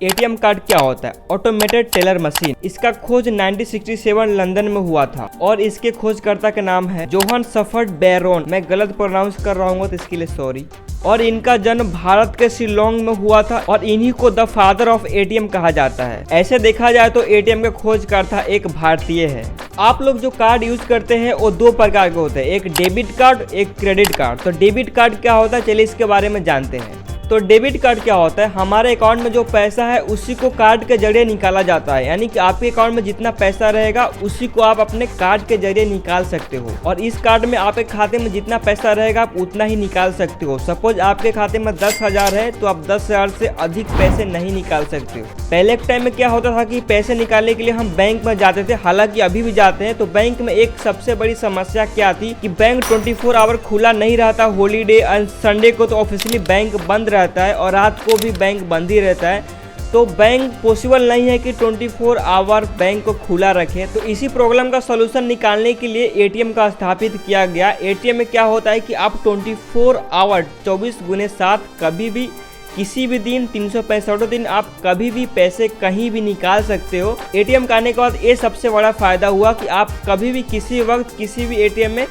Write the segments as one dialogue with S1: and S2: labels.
S1: ATM card क्या होता है? Automated teller machine. इसका खोज 1967 लंदन में हुआ था और इसके खोजकर्ता का नाम है जोहान सफर्ड बैरोन। मैं गलत प्रोनाउंस कर रहा हूँ तो इसके लिए सॉरी। और इनका जन्म भारत के शिलोंग में हुआ था और इन्हीं को द फादर ऑफ एटीएम कहा जाता है। ऐसे देखा जाए तो एटीएम का खोजकर्ता एक भारतीय है। आप लोग जो कार्ड यूज करते हैं वो दो प्रकार के होते हैं, एक डेबिट कार्ड, एक क्रेडिट कार्ड। तो डेबिट कार्ड क्या होता है, चलिए इसके बारे में जानते हैं। तो डेबिट कार्ड क्या होता है, हमारे अकाउंट में जो पैसा है उसी को कार्ड के जरिए निकाला जाता है। यानी कि आपके अकाउंट में जितना पैसा रहेगा उसी को आप अपने कार्ड के जरिए निकाल सकते हो और इस कार्ड में आपके खाते में जितना पैसा रहेगा आप उतना ही निकाल सकते हो। सपोज आपके खाते में 10,000 है तो आप 10,000 से अधिक पैसे नहीं निकाल सकते हो। पहले के टाइम में क्या होता था कि पैसे निकालने के लिए हम बैंक में जाते थे, हालांकि अभी भी जाते हैं। तो बैंक में एक सबसे बड़ी समस्या क्या थी कि बैंक 24 आवर खुला नहीं रहता। हॉलीडे और संडे को तो ऑफिशियली बैंक बंद रहता है और रात को भी बैंक बंद ही रहता है। तो बैंक पॉसिबल नहीं है कि 24 आवर बैंक को खुला रखे। तो इसी प्रॉब्लम का सलूशन निकालने के लिए एटीएम का स्थापित किया गया। एटीएम में क्या होता है कि आप 24 आवर 24x7 कभी भी किसी भी दिन 365 दिन आप कभी भी पैसे कहीं भी निकाल सकते हो। एटीएम का आने के बाद ये सबसे बड़ा फायदा हुआ कि आप कभी भी किसी वक्त किसी भी एटीएम में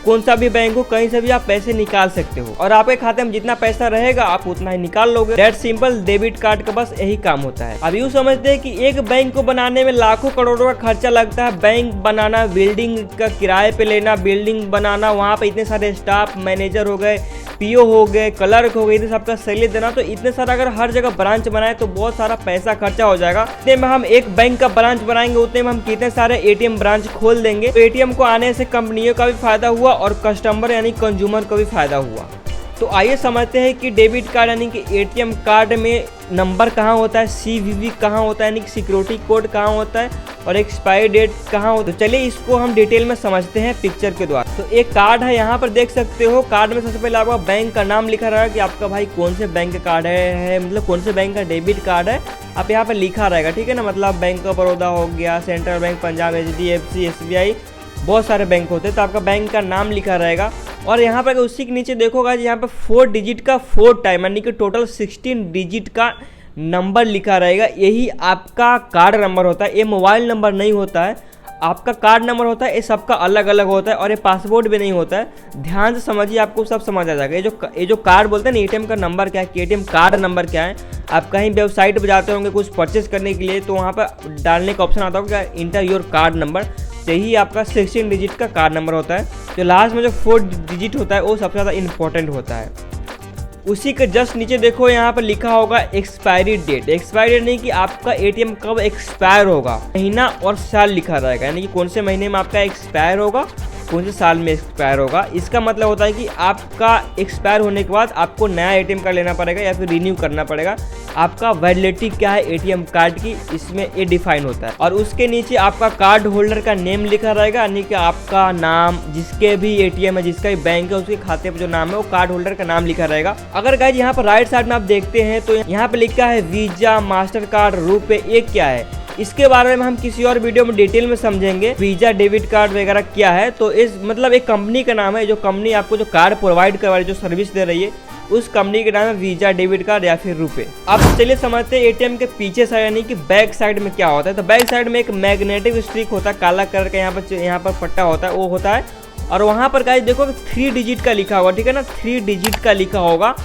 S1: कौन सा भी बैंक हो कहीं से भी आप पैसे निकाल सकते हो और आपके खाते में जितना पैसा रहेगा आप उतना ही निकाल लोगे। That simple. डेबिट कार्ड का बस यही काम होता है। अब यूँ समझते हैं कि एक बैंक को बनाने में लाखों करोड़ों का खर्चा लगता है। बैंक बनाना, बिल्डिंग का किराए पे लेना, बिल्डिंग बनाना, वहाँ पे इतने सारे स्टाफ, मैनेजर हो गए, पीओ हो गए, क्लर्क हो गए, इतने सबका सैलरी देना। तो इतने सारा अगर हर जगह ब्रांच बनाए तो बहुत सारा पैसा खर्चा हो जाएगा। इतने में हम एक बैंक का ब्रांच बनाएंगे उतने में हम कितने सारे एटीएम ब्रांच खोल देंगे। तो एटीएम को आने से कंपनियों का भी फायदा हुआ और कस्टमर यानी कंज्यूमर को भी फायदा हुआ। तो आइए समझते हैं कि डेबिट कार्ड यानी कि एटीएम कार्ड में नंबर कहाँ होता है, सीवीवी कहाँ होता है यानी कि सिक्योरिटी कोड कहाँ होता है और एक्सपायरी डेट कहाँ होता है। तो चलिए इसको हम डिटेल में समझते हैं पिक्चर के द्वारा। तो एक कार्ड है, यहाँ पर देख सकते हो। कार्ड में सबसे पहले आपका बैंक का नाम लिखा रहेगा कि आपका भाई कौन से बैंक का कार्ड है मतलब कौन से बैंक का डेबिट कार्ड है आप यहाँ पर लिखा रहेगा, ठीक है ना। मतलब बैंक ऑफ बड़ौदा हो गया, central bank, Punjab, HDFC, SBI, बहुत सारे बैंक होते हैं। तो आपका बैंक का नाम लिखा रहेगा और यहाँ पर उसी के नीचे देखोगा यहाँ पर 4 डिजिट का 4 टाइम यानी कि टोटल 16 डिजिट का नंबर लिखा रहेगा। यही आपका कार्ड नंबर होता है। ये मोबाइल नंबर नहीं होता है, आपका कार्ड नंबर होता है। ये सबका अलग अलग होता है और ये पासवर्ड भी नहीं होता है। ध्यान से समझिए, आपको सब समझ आ जाएगा। ये जो कार्ड बोलते हैं ना एटीएम का नंबर क्या है, एटीएम कार्ड नंबर क्या है। आप कहीं वेबसाइट पर जाते होंगे कुछ परचेस करने के लिए तो वहाँ पर डालने का ऑप्शन आता होगा इंटर योर कार्ड नंबर। यही आपका 16 डिजिट का कार्ड नंबर होता है। जो लास्ट में जो 4 डिजिट होता है वो सबसे ज़्यादा इंपॉर्टेंट होता है। उसी के जस्ट नीचे देखो यहाँ पर लिखा होगा एक्सपायरी डेट। एक्सपायरी डेट नहीं कि आपका एटीएम कब एक्सपायर होगा, महीना और साल लिखा रहेगा यानी कि कौन से महीने में आपका एक्सपायर होगा, कौन से साल में एक्सपायर होगा। इसका मतलब होता है कि आपका एक्सपायर होने के बाद आपको नया एटीएम कार्ड लेना पड़ेगा या फिर रिन्यू करना पड़ेगा। आपका वैलिडिटी क्या है एटीएम कार्ड की, इसमें ये डिफाइन होता है। और उसके नीचे आपका कार्ड होल्डर का नेम लिखा रहेगा यानी कि आपका नाम, जिसके भी एटीएम है, जिसका भी बैंक है, उसके खाते पर जो नाम है वो कार्ड होल्डर का नाम लिखा रहेगा। अगर गाइस यहाँ पर राइट साइड में आप देखते हैं तो यहाँ पे लिखा है वीजा, मास्टर कार्ड, रुपे। ये क्या है इसके बारे में हम किसी और वीडियो में डिटेल में समझेंगे। वीजा, डेबिट कार्ड वगैरह क्या है। तो इस मतलब एक कंपनी का नाम है, जो कंपनी आपको जो कार्ड प्रोवाइड करवा रही है, जो सर्विस दे रही है, उस कंपनी के नाम है वीजा, डेबिट कार्ड या फिर रुपे। अब चलिए समझते हैं एटीएम के पीछे साइड यानी कि बैक साइड में क्या होता है। तो बैक साइड में एक मैग्नेटिक स्ट्रिक होता है, काला कलर का यहाँ पर पट्टा होता है, वो होता है। और वहाँ पर गाइस देखो 3 डिजिट का लिखा होगा, ठीक है ना। 3 डिजिट का लिखा होगा,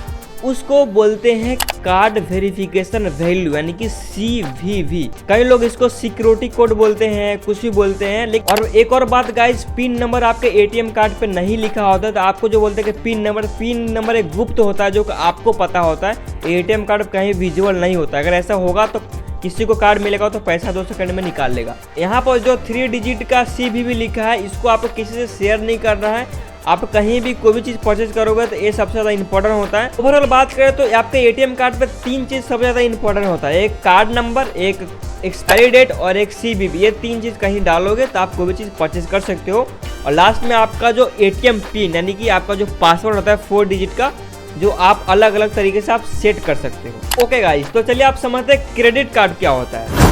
S1: उसको बोलते हैं कार्ड वेरिफिकेशन वैल्यू यानी कि CVV। कई लोग इसको सिक्योरिटी कोड बोलते हैं, कुछ भी बोलते हैं। लेकिन और एक और बात गाइस, पिन नंबर आपके एटीएम कार्ड पे नहीं लिखा होता है। तो आपको जो बोलते हैं कि पिन नंबर एक गुप्त होता है जो आपको पता होता है। एटीएम कार्ड कहीं विजुअल नहीं होता। अगर ऐसा होगा तो किसी को कार्ड मिलेगा तो पैसा 2 सेकंड में निकाल लेगा। यहाँ पर जो 3 डिजिट का CVV लिखा है इसको आपको किसी से शेयर नहीं करना है। आप कहीं भी कोई भी चीज़ परचेज करोगे तो ये सबसे ज़्यादा इंपॉर्टेंट होता है। ओवरऑल बात करें तो आपके एटीएम कार्ड पे 3 चीज़ सबसे ज़्यादा इंपॉर्टेंट होता है, एक कार्ड नंबर, एक एक्सपायरी डेट और एक CVV। ये 3 चीज़ कहीं डालोगे तो आप कोई भी चीज़ परचेज कर सकते हो। और लास्ट में आपका जो एटीएम पिन यानी कि आपका जो पासवर्ड होता है 4 डिजिट का, जो आप अलग अलग तरीके से आप सेट कर सकते हो। ओके गाइस, तो चलिए आप समझते हैं क्रेडिट कार्ड क्या होता है।